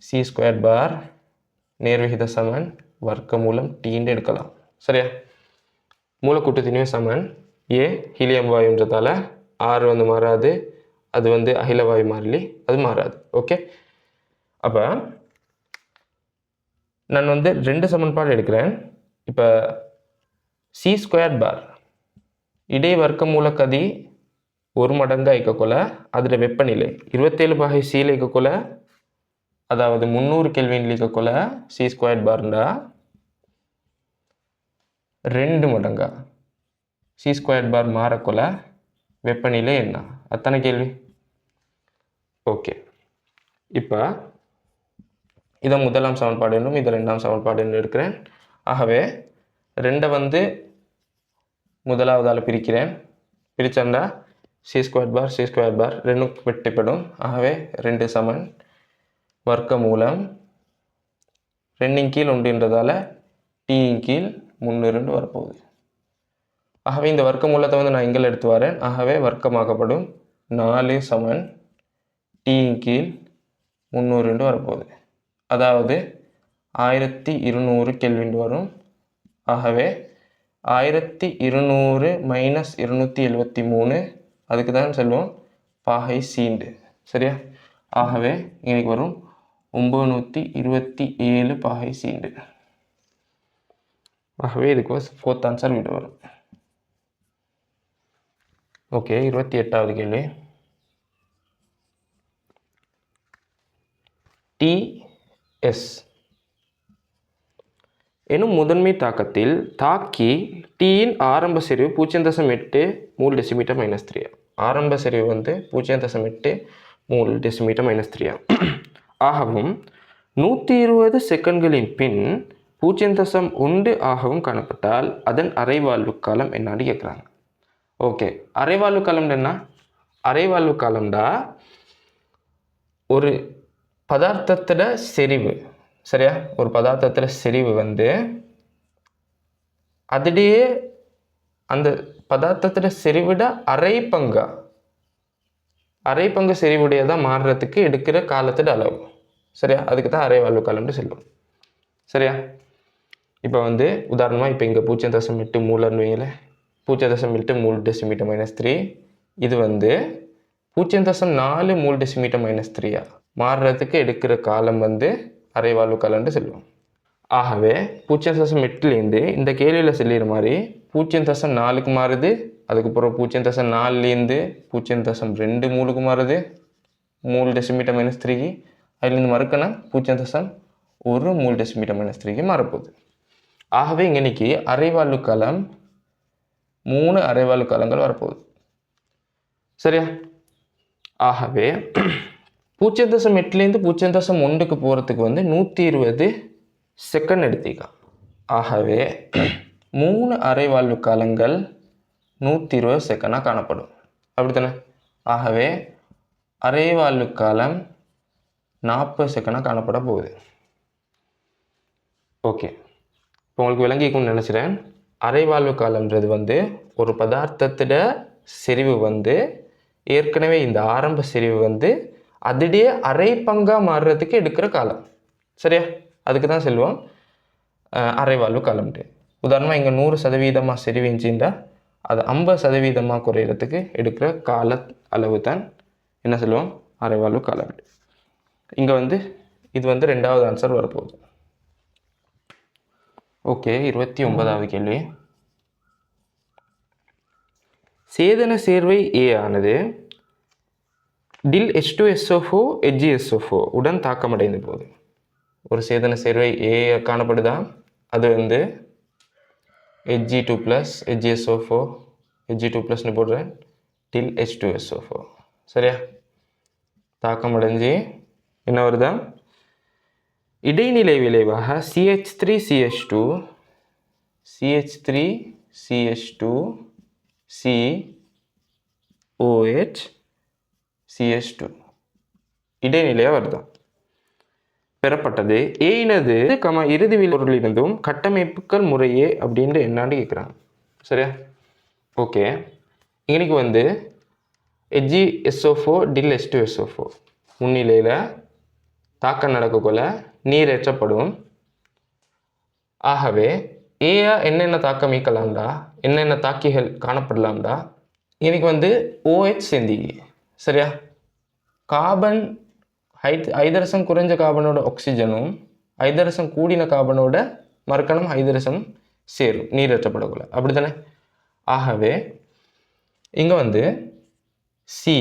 C² நேர்விகித சமன் வர்க்க மூலம் டீன்னு எடுக்கலாம். சரியா? மூலக்கூட்டு திணிவு சமன் ஏ ஹீலியம் வாயுன்றதால ஆறு வந்து மாறாது, அது வந்து அகில வாயு மாறிலி, அது மாறாது. ஓகே, அப்போ நான் வந்து 2 சமன்பாடு எடுக்கிறேன். இப்போ C² இடை வர்க்க மூலக்கதி 1 மடங்காக இருக்கக்குள்ள அதில் வெப்பநிலை 27 பாகை சியில் இருக்கக்குள்ள, அதாவது 300 கெல்வின்ல இருக்கக்குள்ள C² 2 மடங்கா C² மாறக்குள்ள வெப்பநிலை என்ன? அத்தனை கேள்வி. ஓகே, இப்போ இதை முதலாம் சமன்பாடு என்றும் இதை 2ஆம் சமன்பாடு என்று எடுக்கிறேன். ஆகவே 2 வந்து முதலாவதால் பிரிக்கிறேன். பிரிச்சா C² 2 வெட்டிப்படும். ஆகவே 2 சமன் வர்க்க மூலம் 2 கீழ் 1ன்றதால T கீழ் 3 வரப்போகுது. ஆகவே இந்த வர்க்க மூலத்தை வந்து நான் இங்கே எடுத்து வரேன். ஆகவே வர்க்கமாக்கப்படும் 4 சமன் T கீழ் 300 வரப்போகுது. அதாவது 1200 கெல்வின் வரும். ஆகவே 1200 மைனஸ் 273 அதுக்கு தான் சொல்லுவோம் பாகை சீண்டு. சரியா? ஆகவே இன்னைக்கு வரும் 927 பாகை சீண்டு. ஆகவே இதுக்கு 4th ஆன்சர் விட வரும். ஓகே, 28வது கேள்வி. TS எனும் முதன்மை தாக்கத்தில் தாக்கி Tயின் ஆரம்ப செறிவு 0.8 மூல் டெசிமீட்டர் -3. ஆரம்ப செறிவு வந்து 0.8 மூல் டெசிமீட்டர் -3 ஆகவும் 120 செகண்ட்களின் பின் 0.1 ஆகவும் காணப்பட்டால் அதன் அரைவாழ்வு காலம் என்னன்னு கேட்குறாங்க. ஓகே, அரைவாழ்வு காலம் என்ன? அரைவாழ்வு காலம்டா ஒரு பதார்த்தத்தோட செறிவு. சரியா? ஒரு பதார்த்தத்தோட செறிவு வந்து அதிலேயே அந்த பதார்த்தத்தோட செறிவிட அரை பங்கு செறிவுடையதாக மாறுறதுக்கு எடுக்கிற காலத்தோட அளவு. சரியா? அதுக்கு தான் அரைவாழ்வு காலம்னு சொல்லுவோம். சரியா? இப்போ வந்து உதாரணமாக இப்போ இங்கே 0.8 மூலன்னு வைங்கள, 0.8 மூல் டெசிமீட்டர் -3. இது வந்து 0.4 மூல் டெசிமீட்டர் -3 மாறுறதுக்கு எடுக்கிற காலம் வந்து அரைவாழ்வு காலம்னு சொல்லுவோம். ஆகவே 0.8லேருந்து இந்த கேள்வியில் சொல்லிடுற மாதிரி 0.4க்கு மாறுது, அதுக்கப்புறம் 0.4லேருந்து 0.2 மூலுக்கு மாறுது, மூல் டெசிமீட்டர் -3க்கு. அதுலேருந்து மறுக்கனா 0.1 மூல் டெசிமீட்டர் -3க்கு மாறப்போகுது. ஆகவே இன்னைக்கு அரைவாழ்வு காலம் 3 அரைவாழ்வு காலங்கள் வரப்போகுது. சரியா? ஆகவே 0.8லேருந்து 0.1க்கு போகிறதுக்கு வந்து 120 செகண்ட் எடுத்திக்கா. ஆகவே 3 அரைவாழ்வு காலங்கள் 120 செகண்டாக காணப்படும். அப்படித்தானே? ஆகவே அரைவாழ்வு காலம் 40 செகண்டாக காணப்பட போகுது. ஓகே, இப்போ உங்களுக்கு விளங்கிக்கும்னு நினச்சிறேன். அரைவாழ்வு காலம்ன்றது வந்து ஒரு பதார்த்தத்தோட செறிவு வந்து ஏற்கனவே இந்த ஆரம்ப செறிவு வந்து அதிலே அரை பங்காக மாறுறதுக்கு எடுக்கிற காலம். சரியா? அதுக்கு தான் சொல்லுவோம் அரைவாழ்வு காலம்ட்டு. உதாரணமாக இங்கே 100% செறிவு இருந்துச்சுன்னா அது 50% குறையிறதுக்கு எடுக்கிற கால அளவு தான் என்ன சொல்லுவோம் அரைவாழ்வு காலம். இங்கே வந்து இது வந்து 2வது ஆன்சர் வரப்போகுது. ஓகே, 29வது கேள்வி. சேதன சேர்வை A ஆனது டில் H2SO4 HgSO4 உடன் தாக்கமடைந்த போது ஒரு சேதன சேர்வை A காணப்படுதா, அது வந்து Hg2+, HgSO4, Hg2+னு போடுறேன், till H2SO4. சரியா? தாக்கம் அடைஞ்சு என்ன வருதா? இடைநிலை விளைவாக CH3CH2, CH3CH2, COH, CH2 இடைநிலையாக வருதான். பெறப்பட்டது ஏனது இறுதி பொருளிலிருந்தும் கட்டமைப்புகள் முறையே அப்படின்ட்டு என்னான்னு கேட்குறாங்க. சரியா? ஓகே, இன்னைக்கு வந்து HgSO4 டில் H2SO4 முன்னிலையில் தாக்கம் நடக்கக்குள்ள நீர் ஏற்றப்படும். ஆகவே ஏயா என்னென்ன தாக்கம் மீட்கலாம்டா, என்னென்ன தாக்கிகள் காணப்படலாம்டா, இன்னைக்கு வந்து OH சேர்ந்திக்கு. சரியா? கார்பன் ஹைதரசன் குறைஞ்ச கார்பனோட ஆக்சிஜனும் ஹைதரசன் கூடின கார்பனோட மறுக்கணும் ஹைதரசனும் சேரும் நீரேற்றப்படக்குள்ள. அப்படி தானே? ஆகவே இங்கே வந்து சி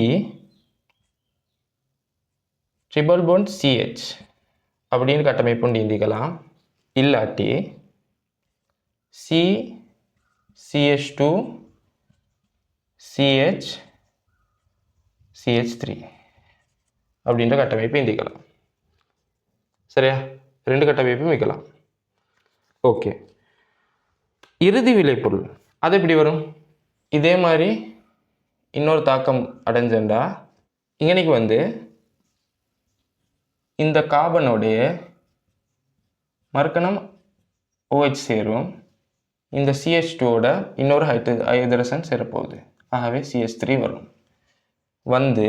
ட்ரிபிள் பாண்ட் CH அப்படின்னு கட்டமைப்பு நீந்திக்கலாம். இல்லாட்டி CH2 CH CH3 அப்படின்ற கட்டமைப்பு இந்திக்கலாம். சரியா? ரெண்டு கட்டமைப்பும் வைக்கலாம். ஓகே, இறுதி விளைபொருள் அது எப்படி வரும்? இதே மாதிரி இன்னொரு தாக்கம் அடைஞ்சண்டா இன்னைக்கு வந்து இந்த கார்பனோடைய மறுக்கணும் OH சேரும், இந்த CH2ஓட இன்னொரு ஹைதரசன் சேரப்போகுது. ஆகவே CH3 வரும். வந்து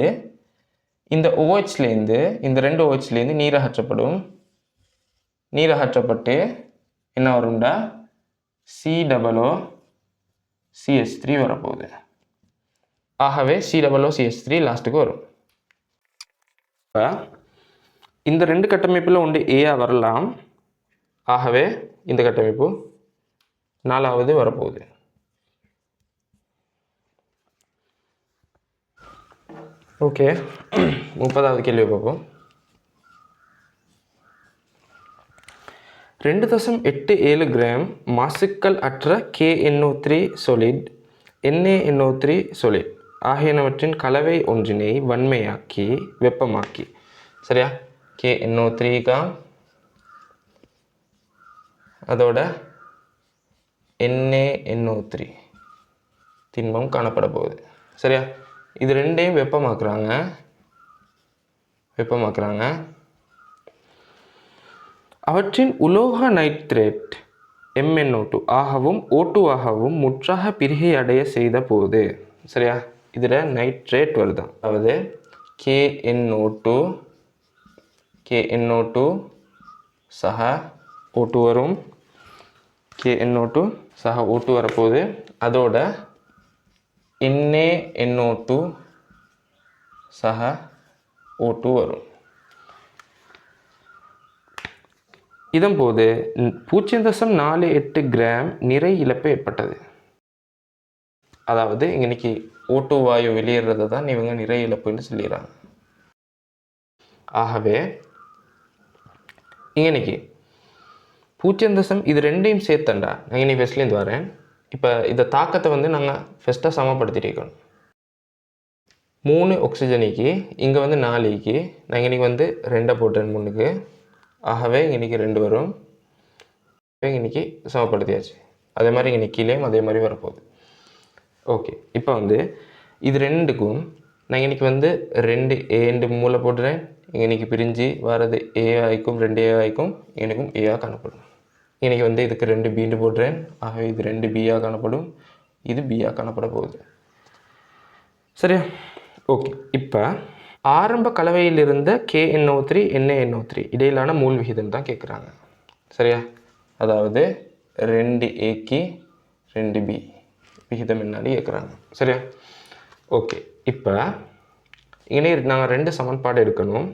இந்த OHலேருந்து இந்த ரெண்டு OHலேருந்து நீர் அகற்றப்படும். நீர் அகற்றப்பட்டு என்ன வரும்டா? COOCH3 வரப்போகுது. ஆகவே COOCH3 லாஸ்ட்டுக்கு வரும். இப்போ இந்த ரெண்டு கட்டமைப்பில் ஒன்று ஏயா வரலாம். ஆகவே இந்த கட்டமைப்பு நாலாவது வரப்போகுது. ஓகே, 30வது கேள்வி பார்ப்போம். 2.87 கிராம் மாசுக்கள் அற்ற KNO3 solid, NaNO3 solid ஆகியனவற்றின் கலவை ஒன்றினை வன்மையாக்கி வெப்பமாக்கி. சரியா? KNO3 அதோட NaNO3 திண்மம் காணப்பட போகுது. சரியா? இது ரெண்டையும் வெப்பமாக்குறாங்க. அவற்றின் உலோக நைட்ரேட் MnO2 ஆகவும் O2 ஆகவும் முற்றாக பிரிகை அடைய செய்த போது. சரியா? இதில் நைட்ரேட் வருதான். அதாவது KNO2 சக O2 வரும். KNO2 சக O2 வரப்போகுது. அதோட NaNO2 சக O2 வரும். இதன் போது 0.48 கிராம் நிறை இழப்பு ஏற்பட்டது. அதாவது இன்னைக்கு O2 வாயு வெளியேறதை தான் இவங்க நிறை இழப்புன்னு சொல்லிடுறாங்க. ஆகவே இன்னைக்கு 0. இது ரெண்டையும் சேர்த்தண்டா. நான் இன்னைக்கு ஃபஸ்ட்லேருந்து வரேன். இப்போ இந்த தாக்கத்தை வந்து நாங்கள் ஃபஸ்ட்டாக சமப்படுத்திருக்கணும். 3 ஆக்சிஜனுக்கு இங்கே வந்து 4க்கு நான் இன்னைக்கு வந்து 2 போட்டேன் 3க்கு. ஆகவே இன்னைக்கு 2 வரும். இன்னைக்கு சமப்படுத்தியாச்சு. அதே மாதிரி இன்னைக்கு கீழேயும் அதே மாதிரி வரப்போகுது. ஓகே, இப்போ வந்து இது ரெண்டுக்கும் நான் இன்னைக்கு வந்து 2 ஏண்டு மூளை போட்டுறேன். இன்னைக்கு பிரிஞ்சு வர்றது ஏ ஆயிக்கும் 2 ஏ ஆயிக்கும் எனக்கும் ஏஆ காணப்படும். இன்னைக்கு வந்து இதுக்கு 2 பீண்டு போடுறேன். ஆகவே இது 2 பிஆ காணப்படும். இது பிஆ காணப்பட போகுது. சரியா? ஓகே, இப்போ ஆரம்ப கலவையில் இருந்த KNO3 NaNO3 இடையிலான மூல் விகிதம் தான் கேட்குறாங்க. சரியா? அதாவது 2A 2B விகிதம் என்னன்னு கேட்குறாங்க. சரியா? ஓகே, இப்போ இனி நாங்கள் 2 சமன்பாடு எடுக்கணும்.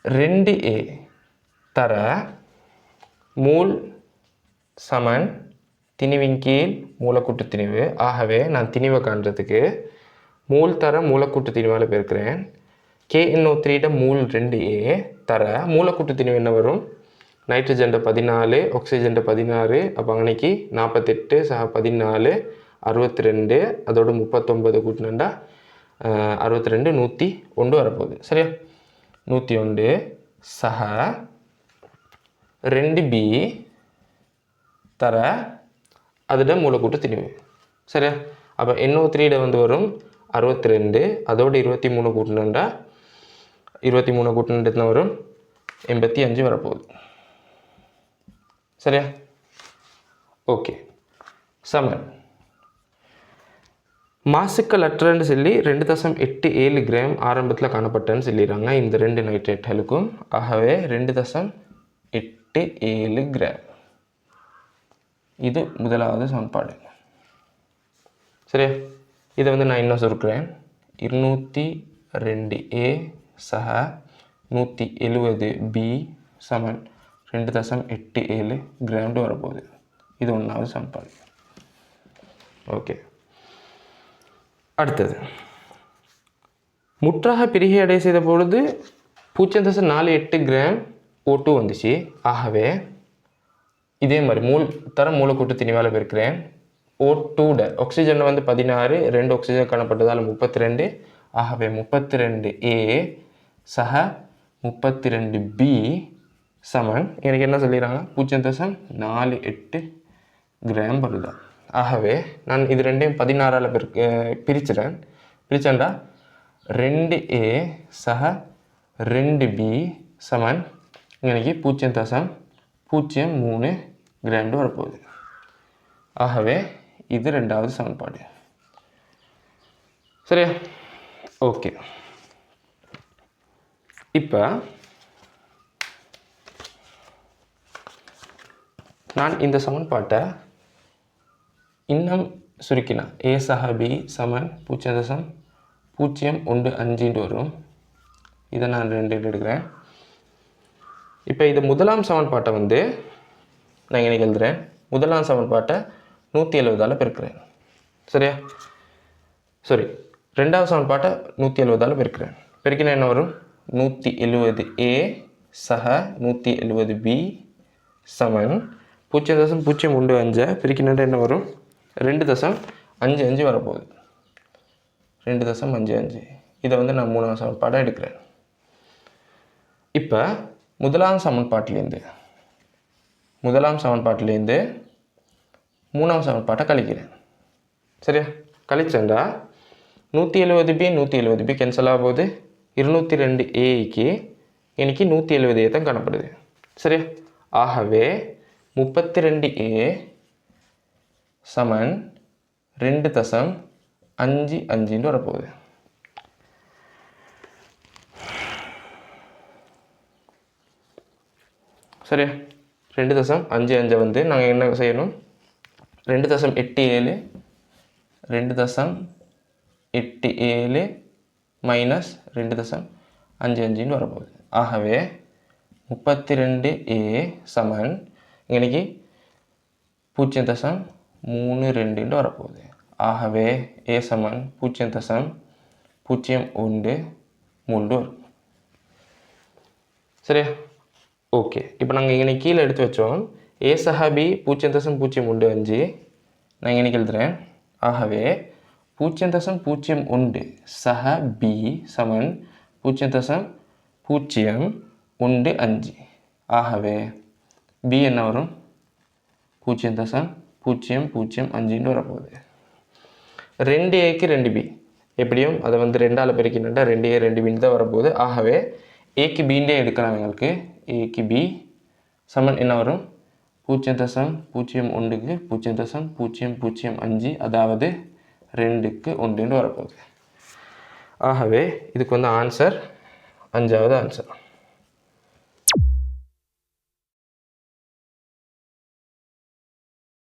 2A தர மூல் சமன் திணிவின் கீழ் மூலக்கூட்டு திணிவு. ஆகவே நான் திணிவை காண்றதுக்கு மூல் தர மூலக்கூட்டு திணிவால் பெருக்கிறேன். KNO3 மூல் 2A தர மூலக்கூட்டு திணிவு என்ன வரும்? நைட்ரஜன் 14, ஆக்சிஜன் 16, அப்போ அன்னைக்கு 48 சக 14 62 அதோட 39 கூட்டினா 62 101 வரப்போகுது. சரியா? 101 சக 2B தர அதோட மூலக்கூட்டு திணிவு. சரியா? அப்போ NO3 வந்து வரும் 62 அதோட 23 கூட்டினா 23 கூட்டினா வரும் 85 வரப்போகுது. சரியா? ஓகே. சமன் மாசுக்கள் அற்றன்னு சொல்லி 2.87 கிராம் ஆரம்பத்தில் காணப்பட்டன்னு சொல்லிடுறாங்க இந்த 2 நைட்ரேட்டுகளுக்கும். ஆகவே 2.87 கிராம். இது முதலாவது சமன்பாடு. சரியா? இதை வந்து நான் இன்னும் சொல்கிறேன். 202A சக 170B சமன் 2.87 கிராம் வரப்போகுது. இது ஒன்றாவது சமன்பாடு. ஓகே. அடுத்தது முற்றாக பிரிகை அடைய செய்த பொழுது 0.48 கிராம் O2 வந்துச்சு. ஆகவே இதே மாதிரி மூலக்கூட்டு திணிவால் பெருக்கிறேன். O2 ஆக்சிஜன் வந்து 16 2 ஆக்சிஜன் காணப்பட்டதால் 32. ஆகவே 32A சக 32B சமன் எனக்கு என்ன சொல்லிடுறாங்க? 0.48 கிராம் வருதா. ஆகவே நான் இது ரெண்டையும் 16ஆல் பிரிச்சுறேன். பிரிச்சேன்டா 2A சக 2B சமன் எனக்கு 0.03 கிராம் வரப்போகுது. ஆகவே இது ரெண்டாவது சமன்பாடு. சரியா? ஓகே. இப்போ நான் இந்த சமன்பாட்டை இன்னும் சுருக்கினா A சக B சமன் 0.015 வரும். இதை நான் 2 எடுக்கிறேன். இப்போ இது முதலாம் சமன்பாட்டை வந்து நான் இங்கே எழுதுகிறேன். முதலாம் சமன்பாட்டை 170ஆல் பெருக்கிறேன். சரியா? சரி, ரெண்டாவது சமன்பாட்டை 170ஆல் பெருக்கிறேன். பெருக்கினா என்ன வரும்? 170A சக 170B சமன் 0.015 பிரிக்கினா என்ன வரும்? 2.55 வரப்போகுது. 2.55. இதை வந்து நான் மூணாவது சமன்பாடாக எடுக்கிறேன். இப்போ முதலாம் சமன்பாட்டிலேருந்து மூணாவது சமன்பாட்டை கழிக்கிறேன். சரியா? கழிச்சேன்டா 170B கேன்சல் ஆகும்போது 202Aக்கு எனக்கு 170A தான் காணப்படுது. சரியா? ஆகவே 32A சமன் 2.55 வரப்போகுது. சரியா? 2.55 வந்து நாங்கள் என்ன செய்யணும்? 2.87 மைனஸ் 2.55 வரப்போகுது. ஆகவே 32A சமன் இன்னைக்கு 0.32 வரப்போகுது. ஆகவே A சமன் 0.01 வரும். சரியா? ஓகே. இப்போ நாங்கள் இங்கே கீழே எடுத்து வச்சோம். A சக B 0.015 நான் இங்கே எழுதுகிறேன். ஆகவே 0.01 சக B சமன் 0.015. ஆகவே B என்ன வரும்? 0.005 வரப்போகுது. 2Aக்கு 2B எப்படியும் அதை வந்து 2ஆல் பெருக்கினா 2A 2B தான் வரப்போகுது. ஆகவே Aக்கு Bண்டே எடுக்கலாம். எங்களுக்கு Aக்கு B சமன் என்ன வரும்? 0.01க்கு 0.005 அதாவது 2க்கு 1 வரப்போகுது. ஆகவே இதுக்கு வந்து ஆன்சர் 5வது ஆன்சர்.